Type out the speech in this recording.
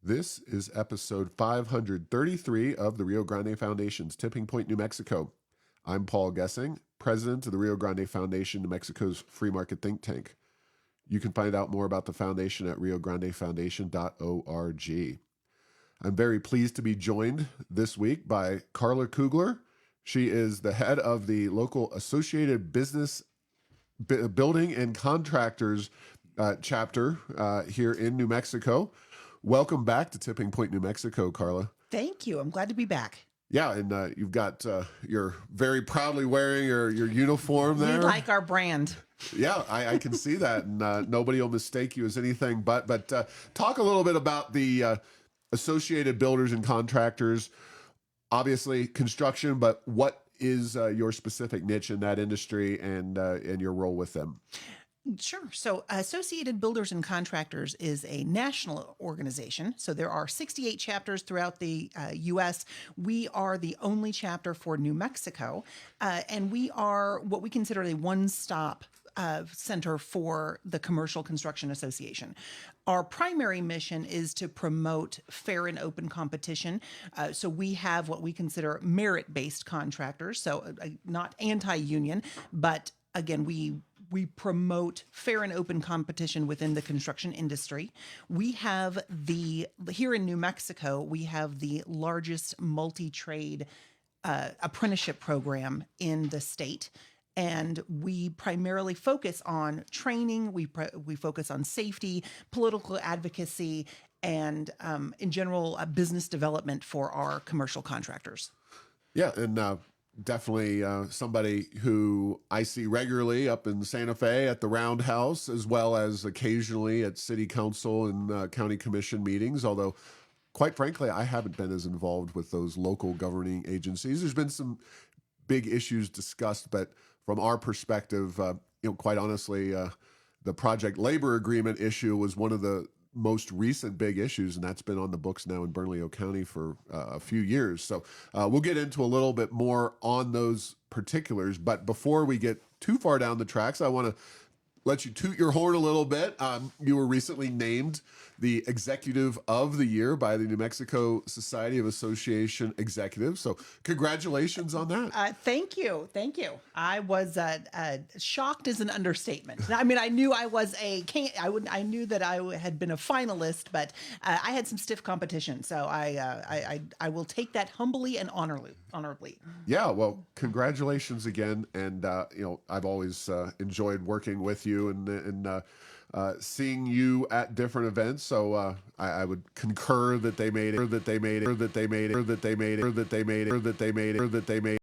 This is episode 533 of the Rio Grande Foundation's Tipping Point, New Mexico. I'm Paul Gessing, president of the Rio Grande Foundation, New Mexico's free market think tank. You can find out more about the foundation at riograndefoundation.org. I'm very pleased to be joined this week by Carla Kugler. She is the head of the local Associated Business Building and Contractors chapter here in New Mexico. Welcome back to Tipping Point, New Mexico, Carla. Thank you. I'm glad to be back. Yeah, and you've got, you're very proudly wearing your uniform there. We like our brand. Yeah, I can see that, and nobody will mistake you as anything but. But talk a little bit about the Associated Builders and Contractors. Obviously, construction, but what is your specific niche in that industry and your role with them? Sure. So Associated Builders and Contractors is a national organization. So there are 68 chapters throughout the U.S. We are the only chapter for New Mexico, and we are what we consider a one-stop center for the Commercial Construction Association. Our primary mission is to promote fair and open competition. So we have what we consider merit-based contractors, so not anti-union, but again, we promote fair and open competition within the construction industry. We have here in New Mexico, we have the largest multi-trade apprenticeship program in the state. And we primarily focus on training. We focus on safety, political advocacy, and in general, business development for our commercial contractors. Yeah, and definitely somebody who I see regularly up in Santa Fe at the Roundhouse, as well as occasionally at city council and county commission meetings, although quite frankly, I haven't been as involved with those local governing agencies. There's been some big issues discussed, but from our perspective, quite honestly, the project labor agreement issue was one of the most recent big issues, and that's been on the books now in Bernalillo County for a few years. So we'll get into a little bit more on those particulars. But before we get too far down the tracks, I want to let you toot your horn a little bit. You were recently named the Executive of the Year by the New Mexico Society of Association Executives. So congratulations on that. Thank you. Thank you. I was shocked is an understatement. I mean, I knew I was I knew that I had been a finalist, but I had some stiff competition. So I will take that humbly and honorably. Yeah. Well, congratulations again. And, I've always enjoyed working with you and seeing you at different events. So I would concur that they made it.